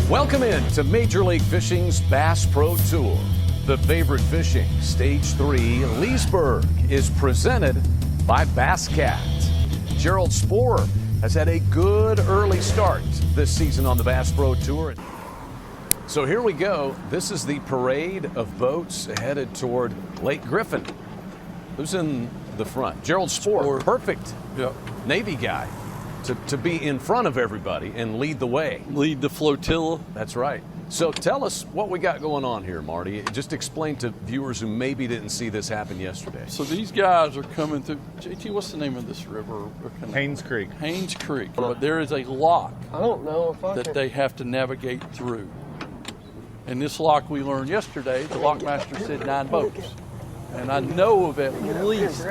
Welcome in to Major League Fishing's Bass Pro Tour. The Favorite Fishing Stage 3 Leesburg is presented by Bass Cat. Gerald Sporer has had a good early start this season on the Bass Pro Tour. So here we go. This is the parade of boats headed toward Lake Griffin. Who's in the front? Gerald Sporer. Perfect. Yep. Navy guy to be in front of everybody and lead the way. Lead the flotilla. That's right. So tell us what we got going on here, Marty. Just explain to viewers who maybe didn't see this happen yesterday. So these guys are coming through. JT, what's the name of this river? Haynes Creek. Haynes Creek. But there is a lock I don't know if I that can. they have to navigate through. And this lock we learned yesterday, the lockmaster said 9 boats. And I know of at least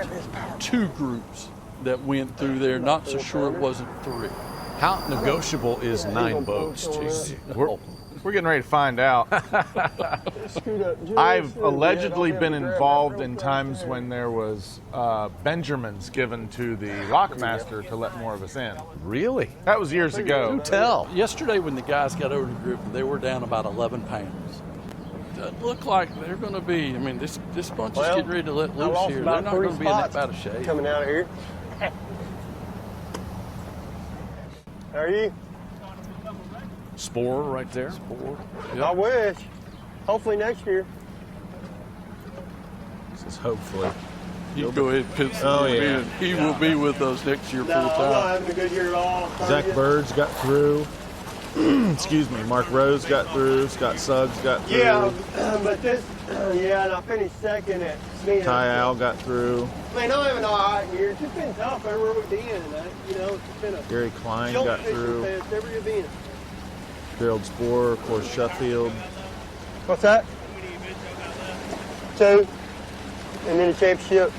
2 groups that went through there. Not so sure it wasn't 3. How negotiable is 9 boats, JC? We're getting ready to find out. I've allegedly been involved in times when there was Benjamins given to the lockmaster to let more of us in. Really? That was years ago. Do tell. Yesterday when the guys got over to Griffin, they were down about 11 pounds. Doesn't look like they're going to be, I mean, this bunch is getting ready to let I loose lost here. about They're not 3 going to be in that spots bad of shape. coming out of here. How are you? Sporer right there. I wish. Hopefully next year. This is hopefully. You go ahead and pencil Oh, him yeah. in. He will be with us next year full No, I'm not time. having a good year at all. Zach Bird's got through. Excuse me. Mark Rose got through. Scott Suggs got through. Yeah, but this, yeah, and I finished second at Smith. Ty Al got through. Man, I'm having an all right year. It's just been tough everywhere we've been. You know, it's just been a Gary Klein jolt got fishing through. fest every event. Gerald Sporer, of course, Sheffield. What's that? 2. And then the championship.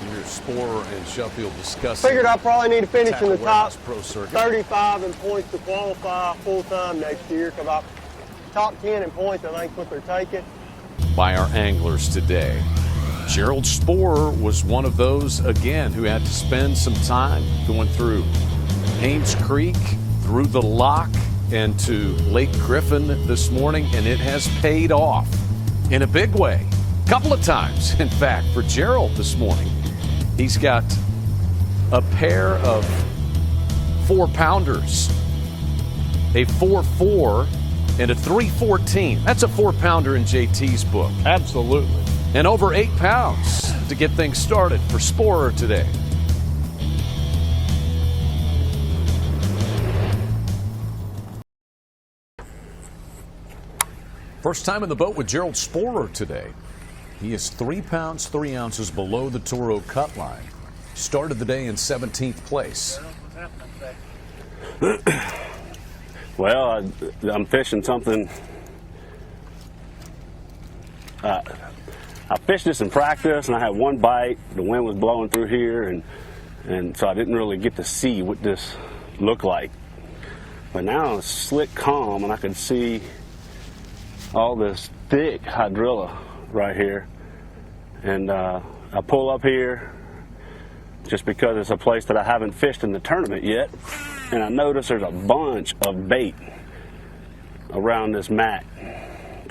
Here's Sporer and Sheffield discussing. Figured I probably need to finish in the Tackle top Warehouse Pro Circuit. 35 in points to qualify full-time next year. Because I'm top 10 in points, I think, what they're taking. By our anglers today. Gerald Sporer was one of those, again, who had to spend some time going through Haynes Creek, through the lock, and to Lake Griffin this morning, and it has paid off in a big way. A couple of times, in fact, for Gerald this morning. He's got a pair of 4-pounders, a 4.4 and a 3.14. That's a 4-pounder in JT's book. Absolutely. And over 8 pounds to get things started for Sporer today. First time in the boat with Gerald Sporer today. He is 3 pounds, 3 ounces below the Toro cut line. Started the day in 17th place. Well, I'm fishing something. I fished this in practice, and I had 1 bite. The wind was blowing through here, and so I didn't really get to see what this looked like. But now it's slick calm, and I can see all this thick hydrilla right here. And I pull up here just because it's a place that I haven't fished in the tournament yet. And I notice there's a bunch of bait around this mat.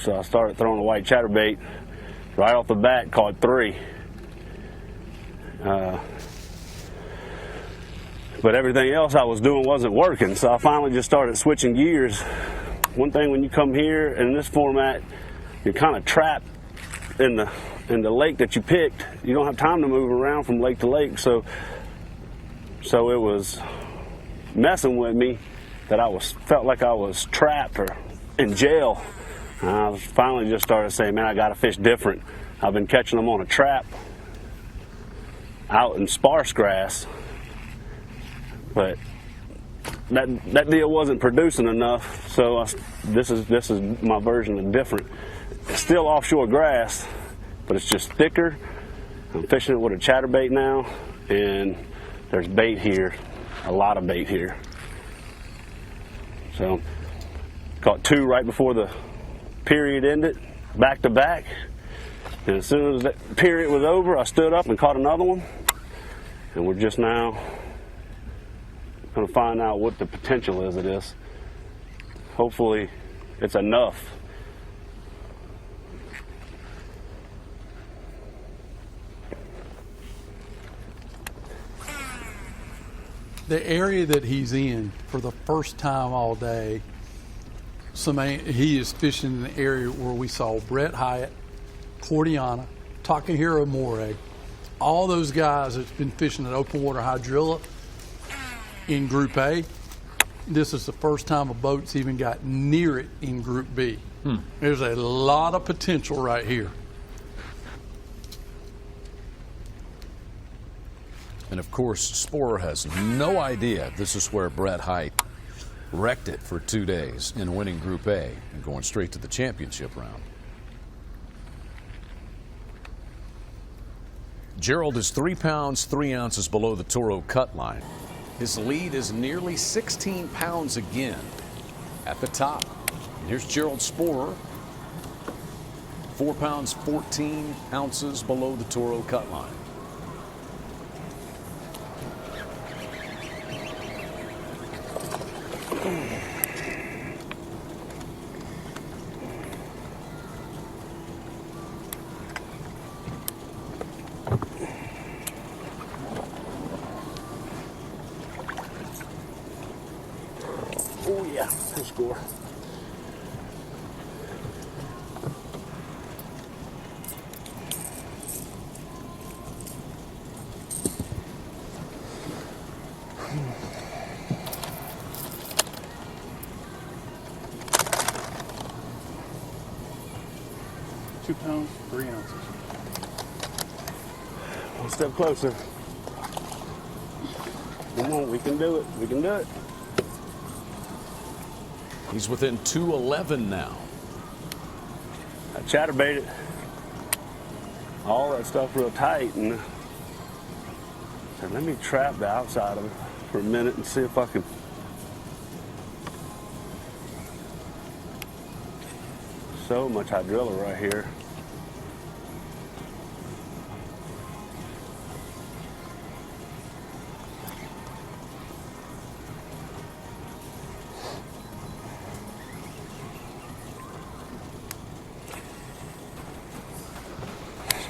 So I started throwing a white chatterbait. Right off the bat, caught 3. But everything else I was doing wasn't working, so I finally just started switching gears. One thing, when you come here in this format, you're kind of trapped in the lake that you picked. You don't have time to move around from lake to lake, so it was messing with me that felt like I was trapped or in jail. And I finally just started saying, man, I got to fish different. I've been catching them on a trap out in sparse grass, but that deal wasn't producing enough. So this is my version of different. It's still offshore grass, but it's just thicker. I'm fishing it with a chatterbait now, and there's bait here, a lot of bait here. So caught 2 right before the period ended, back to back. And as soon as that period was over, I stood up and caught another one. And we're just now going to find out what the potential is of this. hopefully it's enough. The area that he's in for the first time all day, he is fishing in the area where we saw Brett Hyatt, Cordiana, Takahiro Morey, all those guys that's been fishing at open water hydrilla in Group A. This is the first time a boat's even got near it in Group B. There's a lot of potential right here. And of course, Sporer has no idea this is where Brett Hite wrecked it for 2 days in winning Group A and going straight to the championship round. Gerald is 3 pounds 3 ounces below the Toro cut line. His lead is nearly 16 pounds again at the top. And here's Gerald Sporer, 4 pounds 14 ounces below the Toro cut line. Oh yeah, good score. £2 3 ounces. One step closer. Come on, we can do it. We can do it. He's within 211 now. I chatterbaited all that stuff real tight and said, let me trap the outside of it for a minute and see if I can. So much hydrilla right here.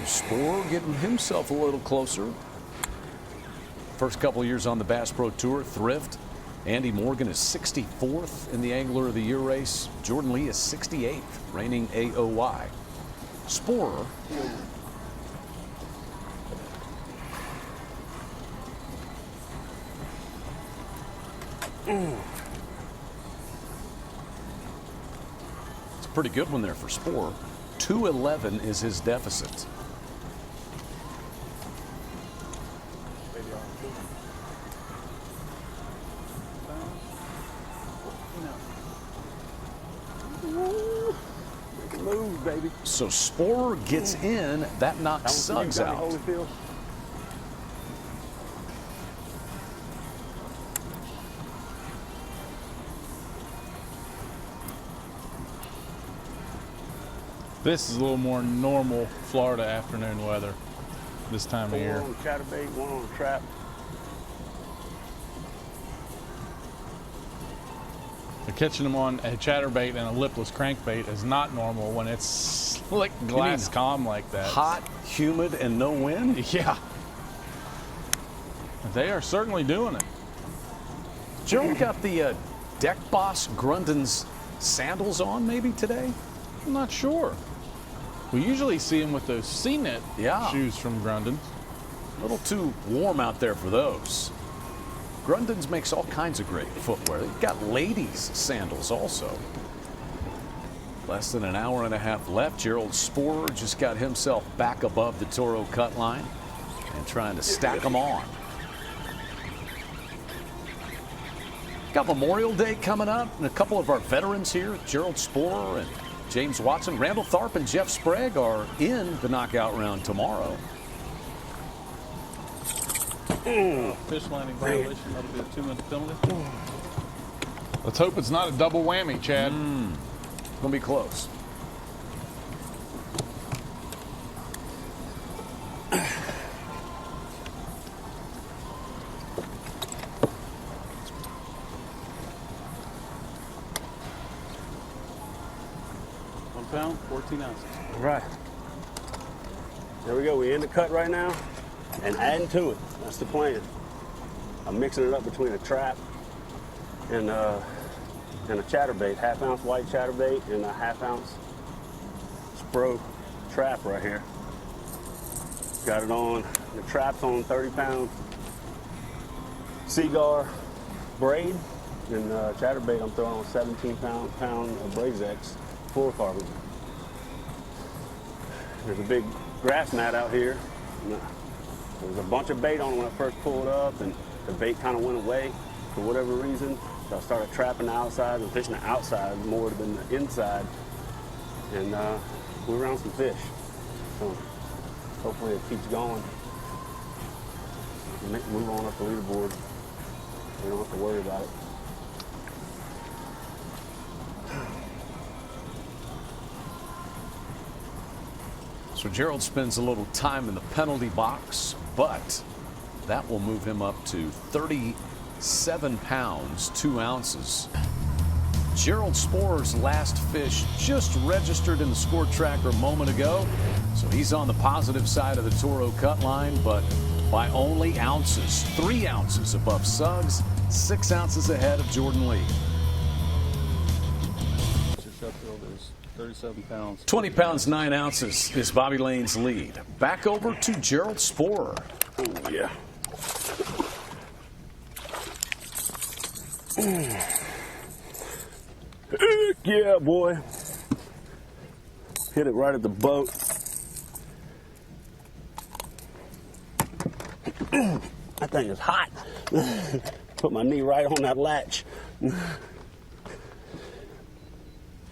Sporer getting himself a little closer. First couple of years on the Bass Pro Tour, Thrift. Andy Morgan is 64th in the Angler of the Year race. Jordan Lee is 68th, reigning AOY. Sporer it's a pretty good one there for Sporer. 211 is his deficit. Move, baby. So Sporer gets in, that knocks Suggs out. Holyfield. This is a little more normal Florida afternoon weather this time of year. One on chatterbait, one on a trap. But catching them on a chatterbait and a lipless crankbait is not normal when it's slick glass calm like that. Hot, humid, and no wind? Yeah. They are certainly doing it. Gerald got the Deck Boss Grundon's sandals on maybe today? I'm not sure. We usually see him with those C-net Yeah. shoes from Grundon. A little too warm out there for those. Grundon's makes all kinds of great footwear. They've got ladies' sandals also. Less than an hour and a half left. Gerald Sporer just got himself back above the Toro cut line and trying to stack them on. Got Memorial Day coming up, and a couple of our veterans here, Gerald Sporer and James Watson. Randall Tharp and Jeff Sprague are in the knockout round tomorrow. Fish landing violation, that'll be a 2-minute penalty. Let's hope it's not a double whammy, Chad. Gonna be close. pounds, 14 ounces. All right. There we go. We in the cut right now and adding to it. That's the plan. I'm mixing it up between a trap and a chatterbait, half-ounce white chatterbait and a half-ounce Spro trap right here. Got it on. The trap's on 30-pound Seaguar braid, and chatterbait I'm throwing on 17-pound Brazex fluorocarbon. There's a big grass mat out here. There was a bunch of bait on it when I first pulled up, and the bait kind of went away for whatever reason. So I started trapping the outside and fishing the outside more than the inside, and we were on some fish. So hopefully it keeps going. Move on up the leaderboard. We don't have to worry about it. So Gerald spends a little time in the penalty box, but that will move him up to 37 pounds, 2 ounces. Gerald Spoor's last fish just registered in the score tracker a moment ago, so he's on the positive side of the Toro cut line, but by only ounces. 3 ounces above Suggs, 6 ounces ahead of Jordan Lee. Sheffield is 37 pounds. 20 pounds, 9 ounces is Bobby Lane's lead. Back over to Gerald Spoor. Oh, yeah. Yeah, boy. Hit it right at the boat. That thing is hot. Put my knee right on that latch.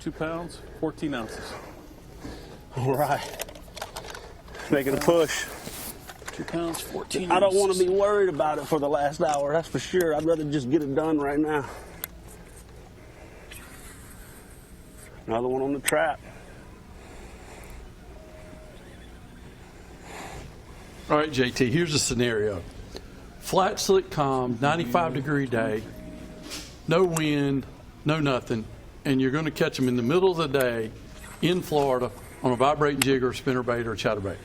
2 pounds, 14 ounces. All right. Making a push. 2 pounds, 14 ounces. I don't want to be worried about it for the last hour, that's for sure. I'd rather just get it done right now. Another one on the trap. All right, JT, here's the scenario. Flat, slick, calm, 95-degree day, no wind, no nothing, and you're going to catch them in the middle of the day in Florida on a vibrating jig or a spinnerbait or a chatterbait.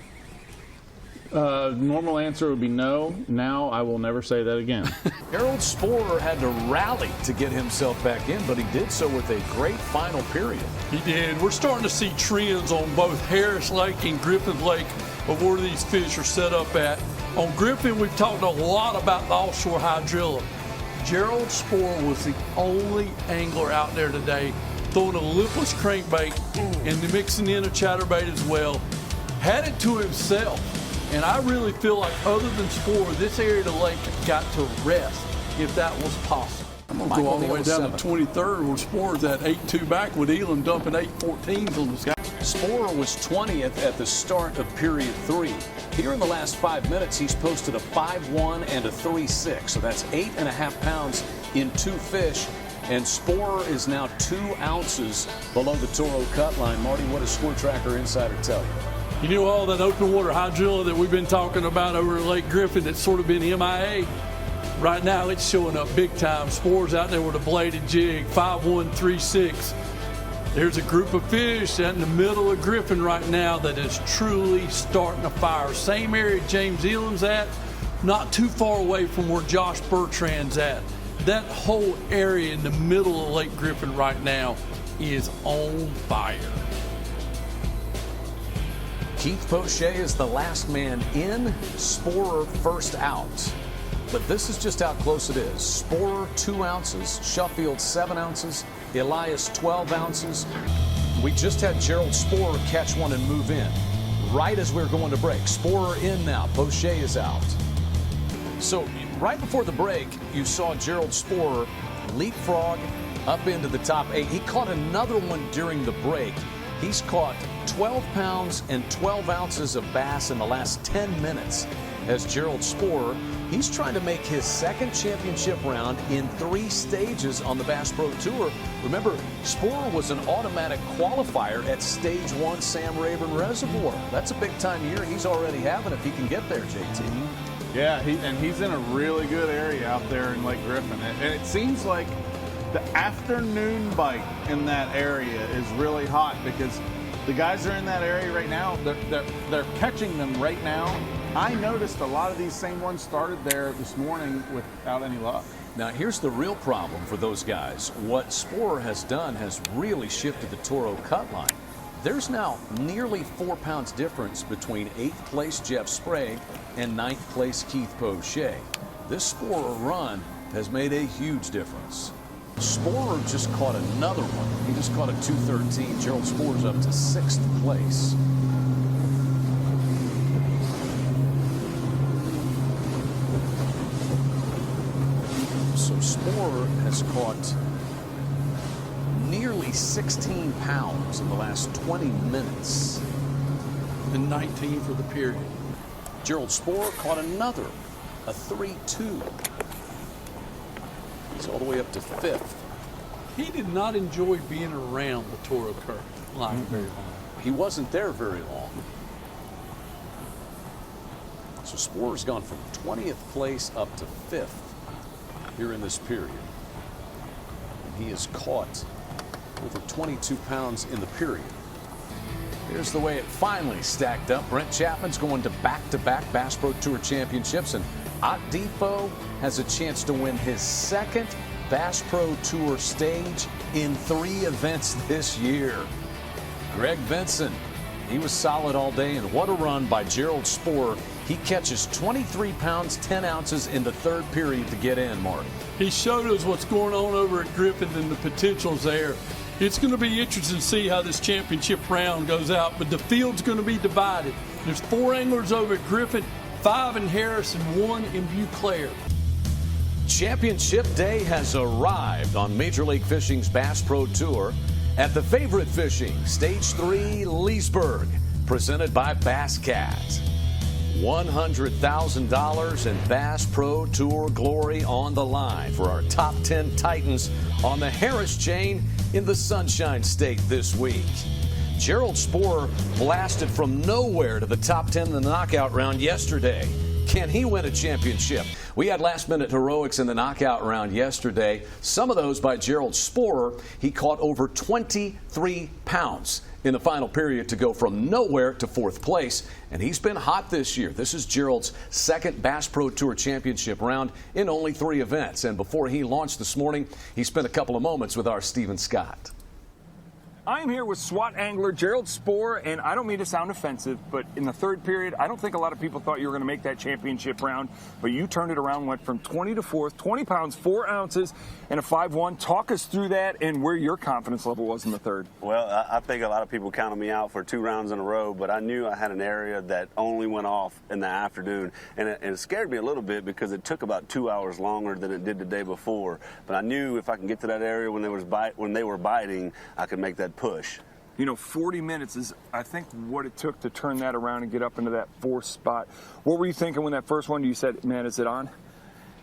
Normal answer would be no. Now I will never say that again. Gerald Spoor had to rally to get himself back in, but he did so with a great final period. He did. We're starting to see trends on both Harris Lake and Griffin Lake of where these fish are set up at. On Griffin, we've talked a lot about the offshore hydrilla. Gerald Spoor was the only angler out there today throwing a lipless crankbait and mixing in a chatterbait as well. Had it to himself. And I really feel like other than Spoor, this area of the lake got to rest if that was possible. I'm going to go all the way down to 23rd where Spoor's at 8-2 back with Elam dumping 8-14s on the sky. Spoor was 20th at the start of period 3. Here in the last 5 minutes, he's posted a 5-1 and a 3-6. So that's 8.5 pounds in 2 fish. And Spoor is now 2 ounces below the Toro cut line. Marty, what does Score Tracker Insider tell you? You know, all that open water hydrilla that we've been talking about over at Lake Griffin that's sort of been MIA. Right now, it's showing up big time. Spoor's out there with a bladed jig, 5-1, 3-6. There's a group of fish out in the middle of Griffin right now that is truly starting a fire. Same area James Elam's at, not too far away from where Josh Bertrand's at. That whole area in the middle of Lake Griffin right now is on fire. Keith Poche is the last man in, Spoor first out. But this is just how close it is. Spoor 2 ounces, Sheffield 7 ounces, Elias 12 ounces. We just had Gerald Spoor catch one and move in right as we were going to break. Spoor in now, Poche is out. So right before the break, you saw Gerald Spoor leapfrog up into the top 8. He caught another one during the break. He's caught 12 pounds and 12 ounces of bass in the last 10 minutes as Gerald Spoor. He's trying to make his second championship round in 3 stages on the Bass Pro Tour. Remember, Spoor was an automatic qualifier at Stage 1 Sam Rayburn Reservoir. That's a big-time year he's already having if he can get there, JT. Yeah, he's in a really good area out there in Lake Griffin. And it seems like the afternoon bite in that area is really hot because The guys are in that area right now. They're catching them right now. I noticed a lot of these same ones started there this morning without any luck. Now, here's the real problem for those guys. What Sporer has done has really shifted the Toro cut line. There's now nearly 4 pounds difference between 8th place Jeff Sprague and 9th place Keith Poche. This Sporer run has made a huge difference. Sporer just caught another one. He just caught a 2:13. Gerald Sporer's up to 6th place. So Sporer has caught nearly 16 pounds in the last 20 minutes. And 19 for the period. Gerald Sporer caught another, a 3-2. He's all the way up to 5th. He did not enjoy being around the Toro curve line very long. He wasn't there very long. So Sporer's gone from 20th place up to 5th here in this period. And he has caught over 22 pounds in the period. Here's the way it finally stacked up. Brent Chapman's going to back-to-back Bass Pro Tour championships, and Ott Depot has a chance to win his 2nd Bass Pro Tour stage in 3 events this year. Greg Benson, he was solid all day, and what a run by Gerald Sporer. He catches 23 pounds, 10 ounces in the 3rd period to get in, Marty. He showed us what's going on over at Griffin and the potential's there. It's going to be interesting to see how this championship round goes out, but the field's going to be divided. There's 4 anglers over at Griffin, 5 in Harris, and 1 in View Clare. Championship day has arrived on Major League Fishing's Bass Pro Tour at the Favorite Fishing Stage 3 Leesburg, presented by Bass Cat. $100,000 in Bass Pro Tour glory on the line for our top 10 Titans on the Harris chain in the Sunshine State this week. Gerald Sporer blasted from nowhere to the top 10 in the knockout round yesterday. Can he win a championship? We had last-minute heroics in the knockout round yesterday. Some of those by Gerald Sporer. He caught over 23 pounds in the final period to go from nowhere to 4th place. And he's been hot this year. This is Gerald's 2nd Bass Pro Tour championship round in only 3 events. And before he launched this morning, he spent a couple of moments with our Stephen Scott. I am here with SWAT angler Gerald Sporer, and I don't mean to sound offensive, but in the 3rd period, I don't think a lot of people thought you were going to make that championship round, but you turned it around, went from 20 to 4th, 20 pounds, 4 ounces, and a 5-1. Talk us through that and where your confidence level was in the 3rd. Well, I think a lot of people counted me out for 2 rounds in a row, but I knew I had an area that only went off in the afternoon, and it scared me a little bit because it took about 2 hours longer than it did the day before. But I knew if I can get to that area when they were biting, I could make that push. You know, 40 minutes is, I think, what it took to turn that around and get up into that 4th spot. What were you thinking when that first one you said, man, is it on?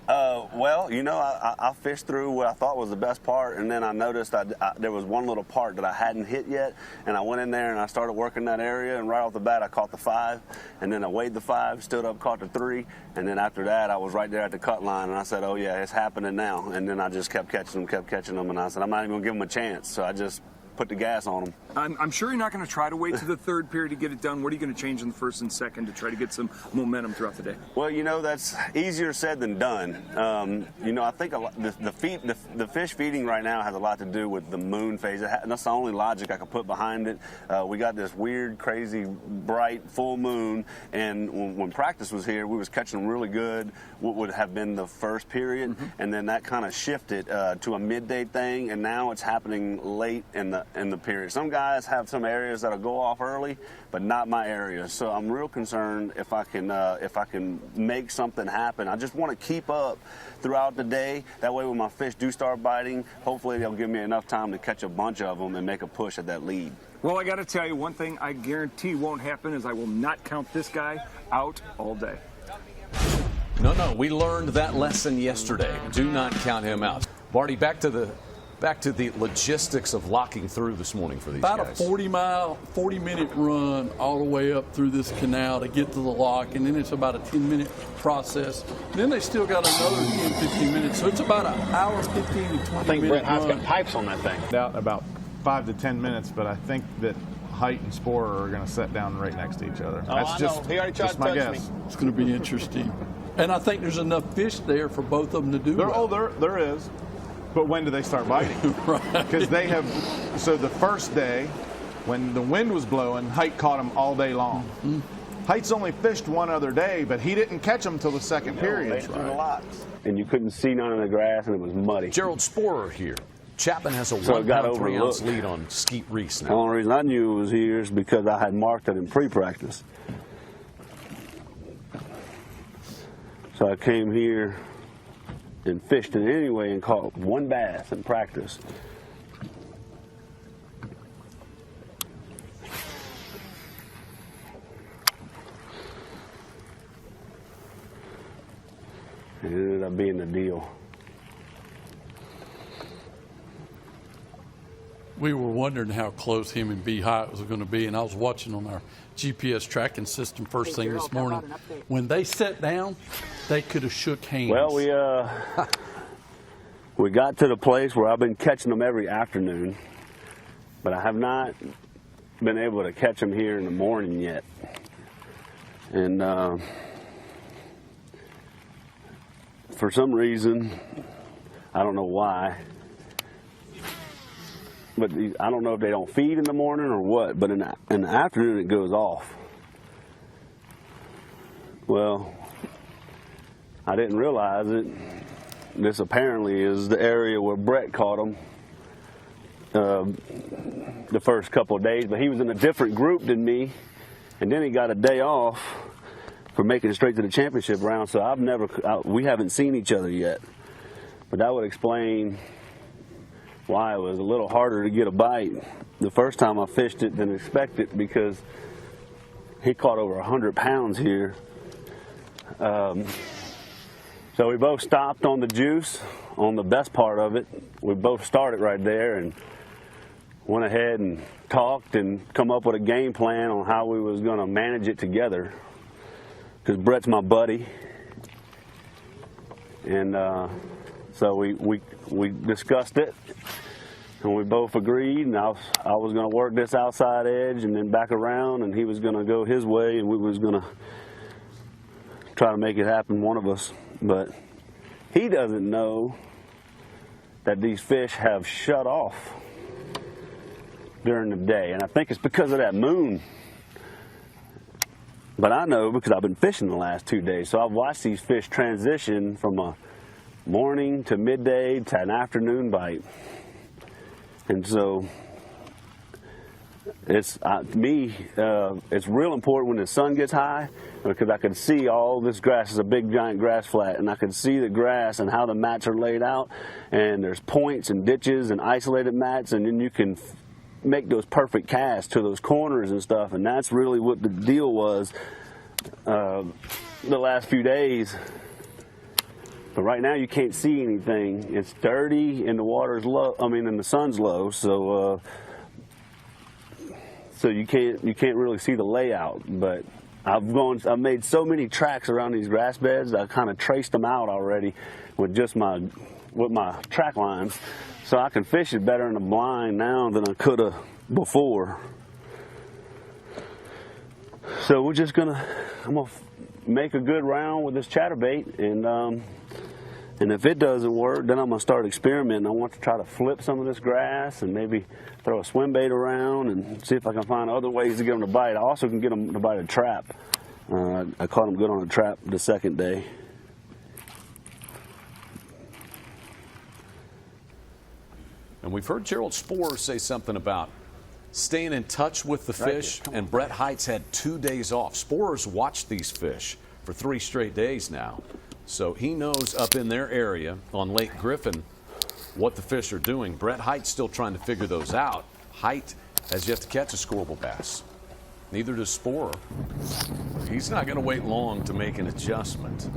Well, you know, I fished through what I thought was the best part, and then I noticed there was one little part that I hadn't hit yet, and I went in there and I started working that area, and right off the bat I caught the 5, and then I weighed the 5, stood up, caught the 3, and then after that I was right there at the cut line, and I said, oh yeah, it's happening now, and then I just kept catching them, and I said, I'm not even going to give them a chance, so I just put the gas on them. I'm sure you're not going to try to wait to the 3rd period to get it done. What are you going to change in the 1st and 2nd to try to get some momentum throughout the day? Well, you know, that's easier said than done. You know, I think the fish feeding right now has a lot to do with the moon phase. That's the only logic I could put behind it. We got this weird, crazy, bright, full moon, and when practice was here, we was catching them really good. What would have been the 1st period, and then that kind of shifted to a midday thing, and now it's happening late in the period. Some guys have some areas that'll go off early, but not my area. So I'm real concerned if I can make something happen. I just want to keep up throughout the day. That way when my fish do start biting, hopefully they'll give me enough time to catch a bunch of them and make a push at that lead. Well, I got to tell you, one thing I guarantee won't happen is I will not count this guy out all day. No, we learned that lesson yesterday. Do not count him out. Marty, back to the logistics of locking through this morning for these guys. About a 40-minute run all the way up through this canal to get to the lock, and then it's about a 10-minute process. Then they still got another 10, 15 minutes, so it's about an hour, 15 to 20 minute I think Brett Hight's run. got pipes on that thing. Out about 5 to 10 minutes, but I think that Height and Sporer are going to sit down right next to each other. Oh, I know. He already tried just to my touch guess. me. It's going to be interesting. And I think there's enough fish there for both of them to do well. There is. But when do they start biting? Because they have. So the first day, when the wind was blowing, Height caught them all day long. Mm-hmm. Height's only fished one other day, but he didn't catch them till the second period. And you couldn't see none of the grass, and it was muddy. Gerald Sporer here. Chapman has a So it got 1 pound 3-ounce overlooked. lead on Skeet Reese The now. only reason I knew it was here is because I had marked it in pre-practice. So I came here and fished it anyway and caught one bass in practice. It ended up being the deal. We were wondering how close him and B. Hyatt was going to be, and I was watching on our GPS tracking system first thing this morning. When they sat down, they could have shook hands. Well, we got to the place where I've been catching them every afternoon, but I have not been able to catch them here in the morning yet. And for some reason, I don't know why, but I don't know if they don't feed in the morning or what, but in the afternoon it goes off. Well, I didn't realize it. This apparently is the area where Brett caught them the first couple of days, but he was in a different group than me, and then he got a day off for making it straight to the championship round, so we haven't seen each other yet. But that would explain why it was a little harder to get a bite the first time I fished it than expected, because he caught over 100 pounds here. So we both stopped on the juice, on the best part of it. We both started right there and went ahead and talked and come up with a game plan on how we was going to manage it together, because Brett's my buddy. And so we discussed it, and we both agreed, and I was going to work this outside edge and then back around, and he was going to go his way, and we was going to try to make it happen, one of us. But he doesn't know that these fish have shut off during the day, and I think it's because of that moon. But I know because I've been fishing the last 2 days, so I've watched these fish transition from a morning to midday to an afternoon bite. And so it's it's real important when the sun gets high, because I can see all this grass is a big giant grass flat, and I can see the grass and how the mats are laid out, and there's points and ditches and isolated mats, and then you can make those perfect casts to those corners and stuff. And that's really what the deal was the last few days. But right now you can't see anything. It's dirty and the water's low. And the sun's low, so you can't really see the layout. But I've made so many tracks around these grass beds. I kind of traced them out already with just my track lines, so I can fish it better in the blind now than I could have before. So I'm gonna make a good round with this chatterbait, and if it doesn't work, then I'm gonna start experimenting. I want to try to flip some of this grass and maybe throw a swim bait around and see if I can find other ways to get them to bite. I also can get them to bite a trap. I caught them good on a trap the second day. And we've heard Gerald Sporer say something about staying in touch with the fish, and Brett Height's had 2 days off. Sporer's watched these fish for 3 straight days now, so he knows up in their area on Lake Griffin what the fish are doing. Brett Height's still trying to figure those out. Height has yet to catch a scoreable bass. Neither does Sporer. He's not going to wait long to make an adjustment.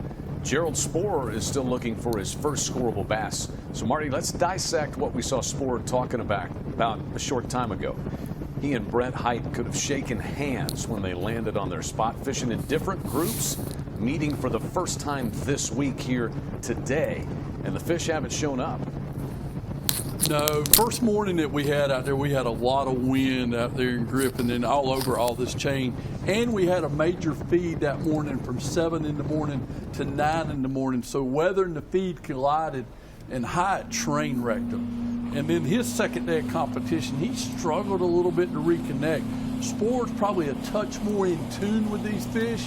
Gerald Sporer is still looking for his first scoreable bass. So, Marty, let's dissect what we saw Sporer talking about a short time ago. He and Brett Height could have shaken hands when they landed on their spot, fishing in different groups, meeting for the first time this week here today, and the fish haven't shown up. No, first morning that we had out there, we had a lot of wind out there in Griffin and all over all this chain. And we had a major feed that morning from 7 in the morning to 9 in the morning. So weather and the feed collided, and Hyatt train wrecked him. And then his second day of competition, he struggled a little bit to reconnect. Spore's probably a touch more in tune with these fish,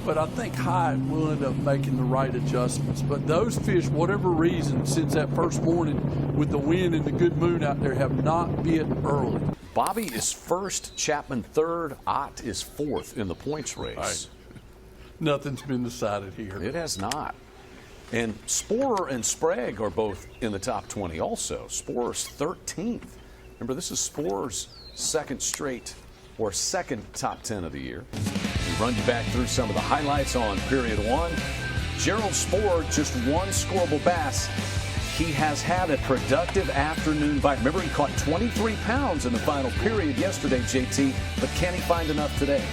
but I think Hyatt will end up making the right adjustments. But those fish, whatever reason, since that first morning with the wind and the good moon out there, have not bit early. Bobby is first, Chapman third, Ott is fourth in the points race. Right. Nothing's been decided here. It has not. And Sporer and Sprague are both in the top 20 also. Sporer's 13th. Remember, this is Sporer's second straight or second top 10 of the year. We run you back through some of the highlights on period one. Gerald Sporer, just one scoreable bass. He has had a productive afternoon bite. Remember, he caught 23 pounds in the final period yesterday, JT, but can he find enough today?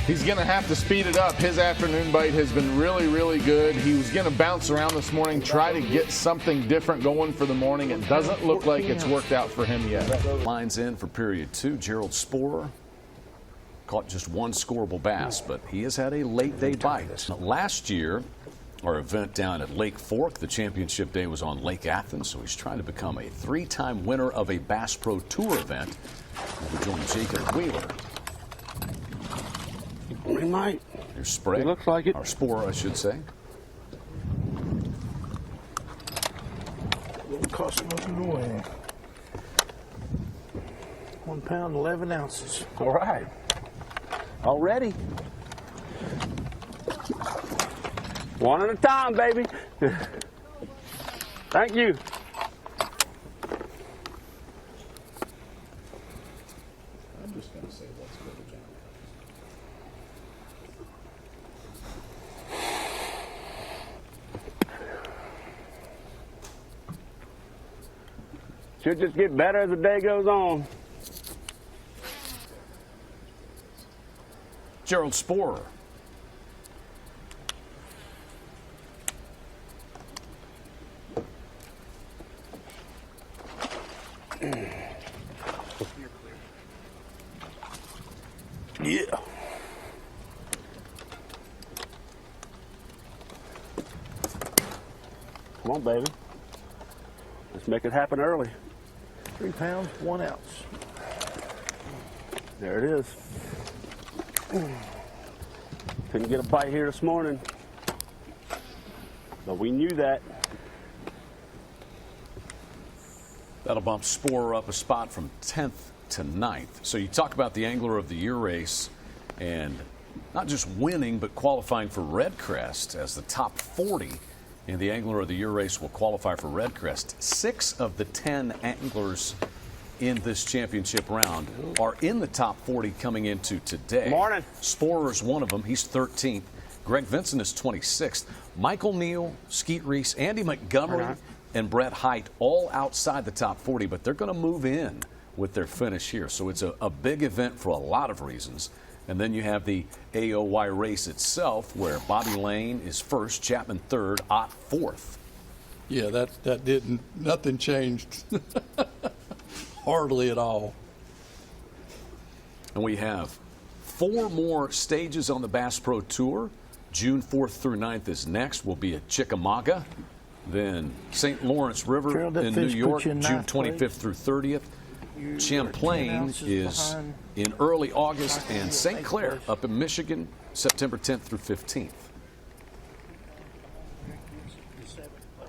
He's going to have to speed it up. His afternoon bite has been really, really good. He was going to bounce around this morning, try to get something different going for the morning. It doesn't look like it's worked out for him yet. Lines in for period two. Gerald Sporer caught just one scoreable bass, but he has had a late day bite. Last year, our event down at Lake Fork, the championship day was on Lake Athens, so he's trying to become a three-time winner of a Bass Pro Tour event. We'll join Jacob Wheeler. We might. Here's Sprague. It looks like it. Or Sporer, I should say. Cost nothing away. 1 pound, 11 ounces. All right. Already. One at a time, baby. Thank you. I'm just going to say let's go to John. Should just get better as the day goes on. Gerald Sporer. Yeah. Come on, baby. Let's make it happen early. 3 pounds, 1 ounce. There it is. Couldn't get a bite here this morning, but we knew that. That'll bump Sporer up a spot from 10th to 9th. So you talk about the Angler of the Year race and not just winning, but qualifying for Redcrest as the top 40 in the Angler of the Year race will qualify for Redcrest. 6 of the 10 anglers in this championship round are in the top 40 coming into today. Morning. Sporer's one of them. He's 13th. Greg Vinson is 26th. Michael Neal, Skeet Reese, Andy Montgomery, and Brett Hite all outside the top 40, but they're going to move in with their finish here. So it's a big event for a lot of reasons. And then you have the AOY race itself, where Bobby Lane is first, Chapman third, Ott fourth. Yeah, that didn't, nothing changed. Hardly at all. And we have 4 more stages on the Bass Pro Tour. June 4th through 9th is next. We'll be at Chickamauga. Then St. Lawrence River in New York, June 25th through 30th. Champlain is in early August, and St. Clair up in Michigan, September 10th through 15th. I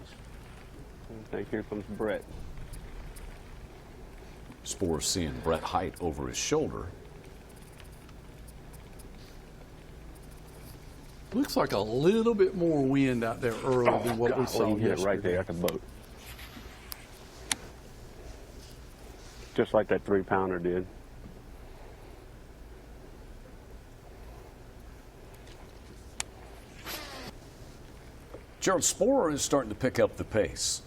think here comes Brett. Sporer seeing Brett Hite over his shoulder. Looks like a little bit more wind out there early than what we saw You hit it yesterday. right there at the boat. Just like that 3-pounder did. Gerald Sporer is starting to pick up the pace.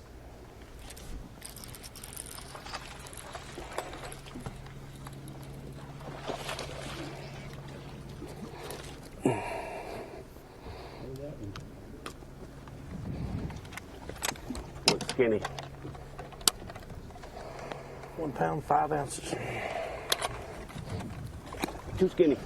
Looks skinny. 1 pound, 5 ounces. Too skinny.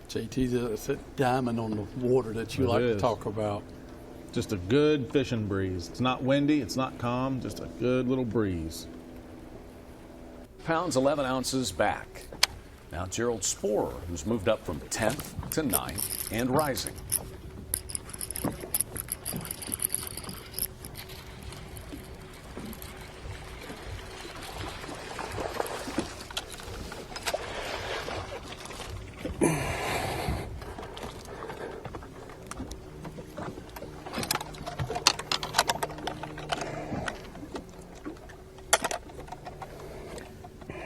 JT, that's that diamond on the water that you It like to is. talk about. Just a good fishing breeze. It's not windy, it's not calm, just a good little breeze. Pounds 11 ounces back. Now Gerald Sporer, who's moved up from 10th to 9th and rising.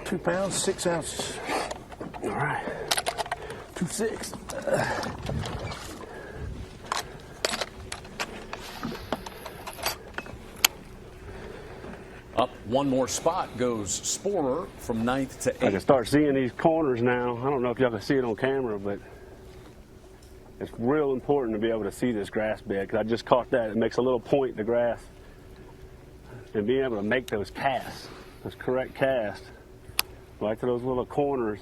£2 pounds, 6 ounces. All right. 2.6. Up one more spot goes Sporer from 9th to 8th. I can start seeing these corners now. I don't know if y'all can see it on camera, but it's real important to be able to see this grass bed because I just caught that. It makes a little point in the grass. And being able to make those casts, those correct casts, right to those little corners.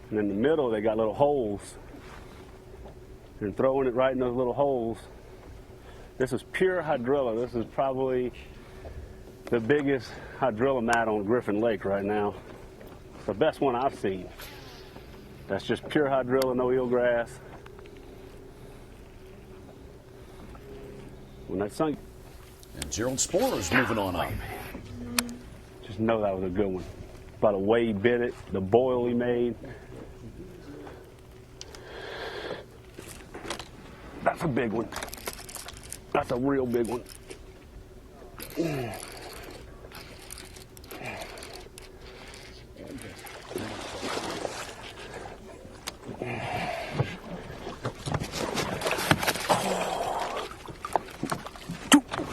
And in the middle, they got little holes. And throwing it right in those little holes. This is pure hydrilla. This is probably the biggest hydrilla mat on Griffin Lake right now. It's the best one I've seen. That's just pure hydrilla, no eelgrass. When that sun, And Gerald Sporer's moving on up. just know that was a good one. By the way he bit it, the boil he made. That's a big one. That's a real big one.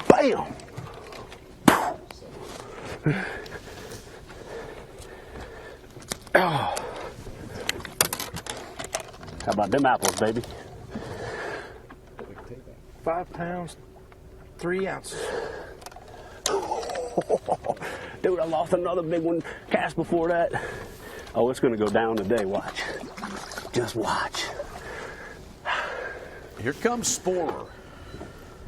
Bam! Oh. How about them apples, baby? 5 pounds, 3 ounces. Dude, I lost another big one cast before that. Oh, it's going to go down today. Watch. Just watch. Here comes Sporer.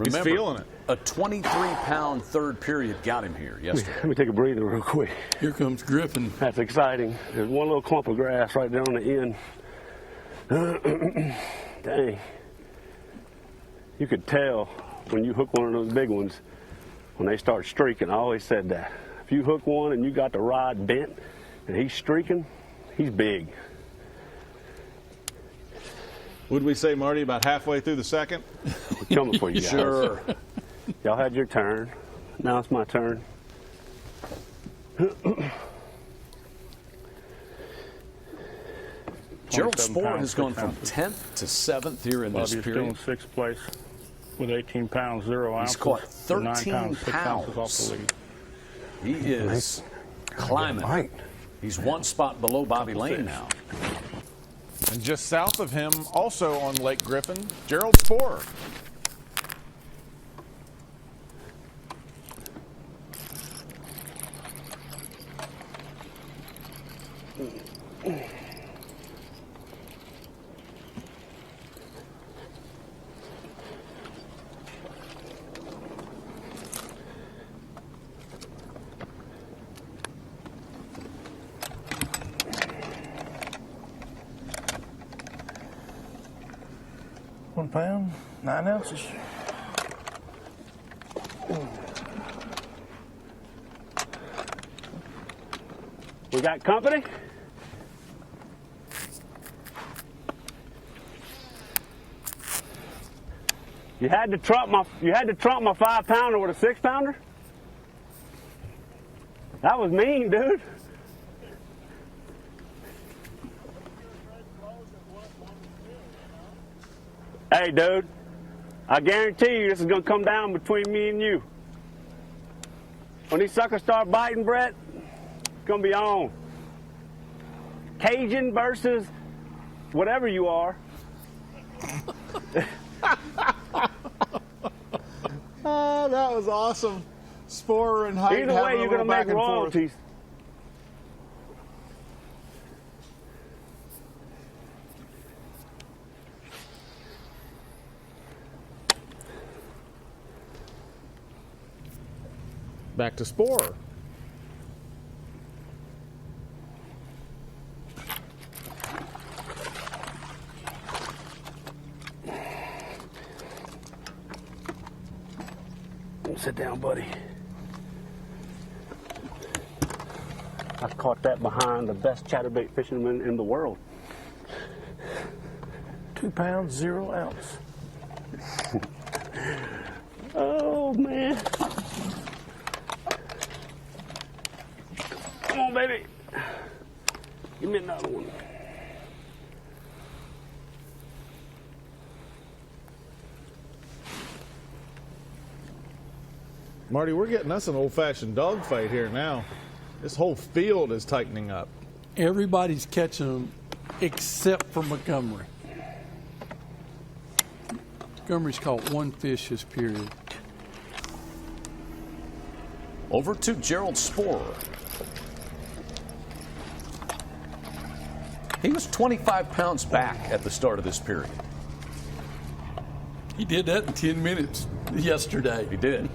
He's feeling it. A 23-pound third period got him here yesterday. Let me take a breather real quick. Here comes Griffin. That's exciting. There's one little clump of grass right there on the end. Dang. You could tell when you hook one of those big ones, when they start streaking. I always said that. If you hook one and you got the rod bent and he's streaking, he's big. Would we say, Marty, about halfway through the second? We're coming for you guys. Sure. Y'all had your turn. Now it's my turn. Gerald 27 Sporer pounds, has gone 6 from ounces. 10th to 7th here in this Bobby's still in period. 6th place with 18 pounds, 0 ounces. He's caught and 9 13 pounds, 6 ounces off pounds. the lead. He is climbing. He's one spot below Bobby Lane now. And just south of him, also on Lake Griffin, Gerald Sporer. £1 pound, 9 ounces. We got company? You had to trump my 5-pounder with a 6-pounder? That was mean, dude. Hey, dude, I guarantee you this is going to come down between me and you. When these suckers start biting, Brett, it's going to be on. Cajun versus whatever you are. Oh, that was awesome. Sporer and Height Either way, you're going to make royalties. Back to Sporer. Sit down, buddy. I caught that behind the best chatterbait fisherman in the world. 2 pounds, 0 ounce. Oh, man. Come on, baby. Give me another one. Marty, we're getting us an old-fashioned dogfight here now. This whole field is tightening up. Everybody's catching them except for Montgomery. Montgomery's caught 1 fish this period. Over to Gerald Sporer. He was 25 pounds back at the start of this period. He did that in 10 minutes yesterday. He did.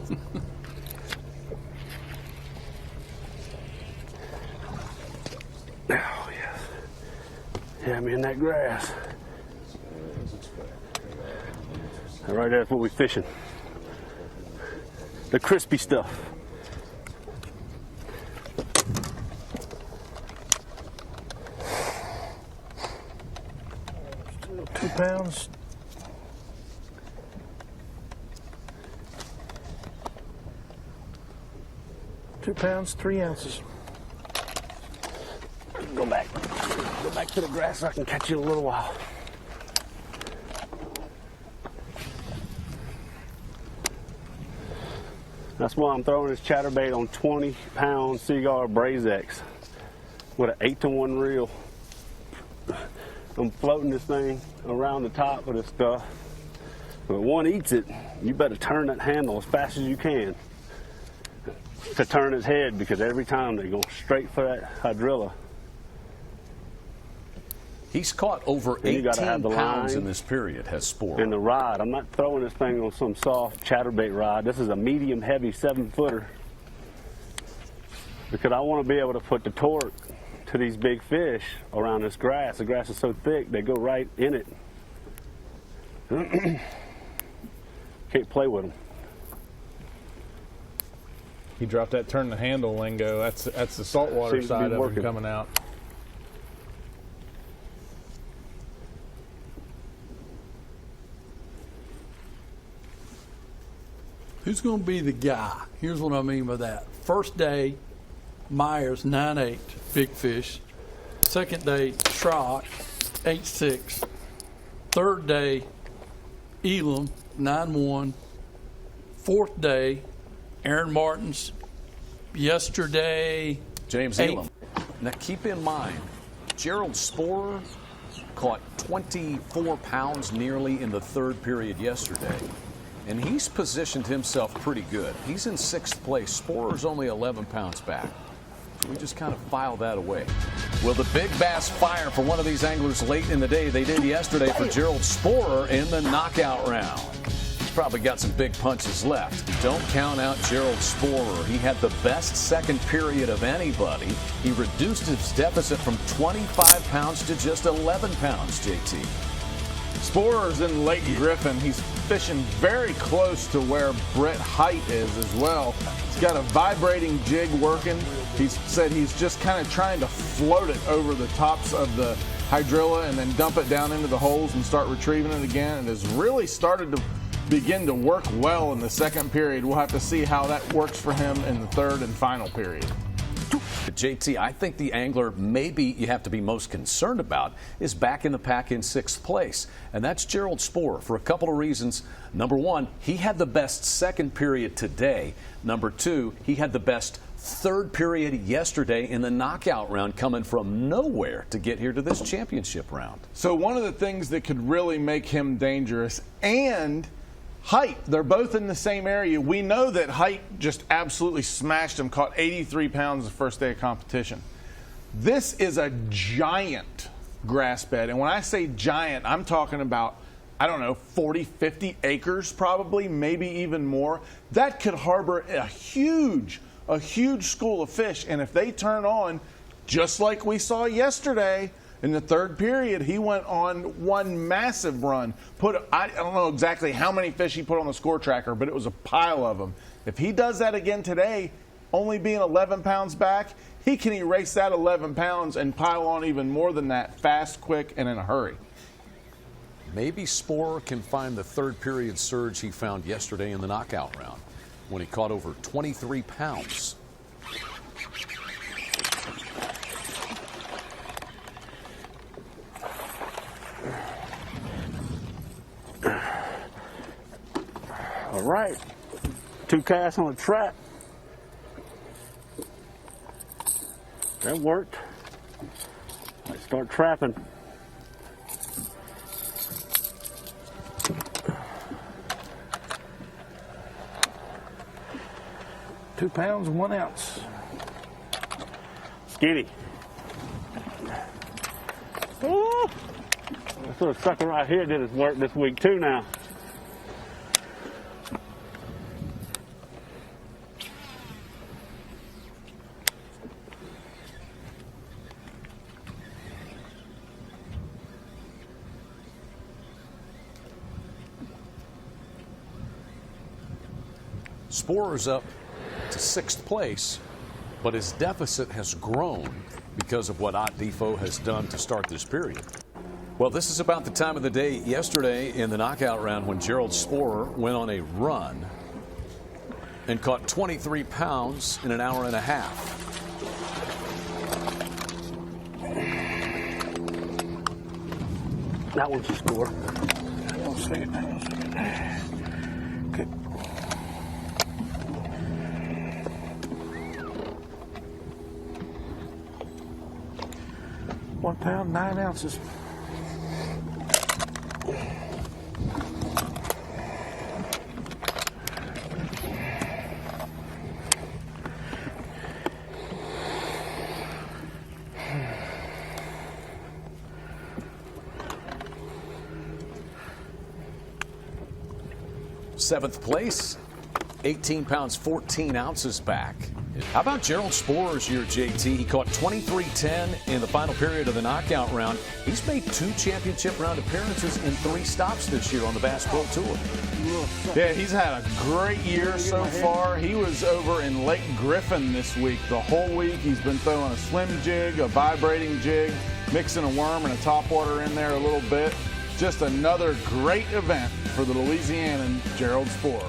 Oh, yes. Yeah, me in that grass. Right there, that's what we're fishing. The crispy stuff. £2. 2 pounds, 3 ounces. Go back to the grass so I can catch you in a little while. That's why I'm throwing this chatterbait on 20-pound Seaguar Brazex with an 8-to-1 reel. I'm floating this thing around the top of this stuff. When one eats it, you better turn that handle as fast as you can to turn its head, because every time they go straight for that hydrilla. He's caught over 18 pounds in this period, has Sporer. And the rod, I'm not throwing this thing on some soft chatterbait rod. This is a medium heavy 7-footer, because I want to be able to put the torque to these big fish around this grass. The grass is so thick, they go right in it. Can't play with them. He dropped that turn the handle lingo. That's the saltwater Seems to side be of working. him coming out. Who's going to be the guy? Here's what I mean by that. First day, Myers, 9.8, big fish. Second day, Schrock, 8.6. Third day, Elam, 9.1. Fourth day, Aaron Martins. Yesterday, James 8. Elam. Now keep in mind, Gerald Sporer caught 24 pounds nearly in the third period yesterday. And he's positioned himself pretty good. He's in 6th place. Sporer's only 11 pounds back. So we just kind of file that away. Will the big bass fire for one of these anglers late in the day? They did yesterday for Gerald Sporer in the knockout round. He's probably got some big punches left. Don't count out Gerald Sporer. He had the best second period of anybody. He reduced his deficit from 25 pounds to just 11 pounds, JT. Sporer's in Lake Griffin. He's fishing very close to where Brett Height is as well. He's got a vibrating jig working. He said he's just kind of trying to float it over the tops of the hydrilla and then dump it down into the holes and start retrieving it again. And has really started to begin to work well in the second period. We'll have to see how that works for him in the third and final period. JT, I think the angler maybe you have to be most concerned about is back in the pack in 6th place, and that's Gerald Spoor for a couple of reasons. Number one, he had the best second period today. Number two, he had the best third period yesterday in the knockout round, coming from nowhere to get here to this championship round. So one of the things that could really make him dangerous, and height, they're both in the same area. We know that height just absolutely smashed him, caught 83 pounds the first day of competition. This is a giant grass bed, and when I say giant, I'm talking about, I don't know, 40, 50 acres probably, maybe even more. That could harbor a huge school of fish, and if they turn on, just like we saw yesterday in the third period, he went on one massive run. I don't know exactly how many fish he put on the score tracker, but it was a pile of them. If he does that again today, only being 11 pounds back, he can erase that 11 pounds and pile on even more than that fast, quick, and in a hurry. Maybe Spoor can find the third period surge he found yesterday in the knockout round when he caught over 23 pounds. All right, 2 casts on the trap. That worked. Let's start trapping. £2 1 ounce. Skinny. Ooh. This little sucker right here did his work this week too now. Spoor is up to 6th place, but his deficit has grown because of what Ott Defo has done to start this period. Well, this is about the time of the day yesterday in the knockout round when Gerald Spoor went on a run and caught 23 pounds in an hour and a half. That one's a score. Hang on a second. Okay. £1 9 ounces. Seventh place, 18 pounds, 14 ounces back. How about Gerald Spoor's year, JT? He caught 23.10 in the final period of the knockout round. He's made 2 championship round appearances in 3 stops this year on the Bass Pro Tour. Yeah, he's had a great year so far. He was over in Lake Griffin this week. The whole week he's been throwing a slim jig, a vibrating jig, mixing a worm and a topwater in there a little bit. Just another great event for the Louisianan Gerald Spoor.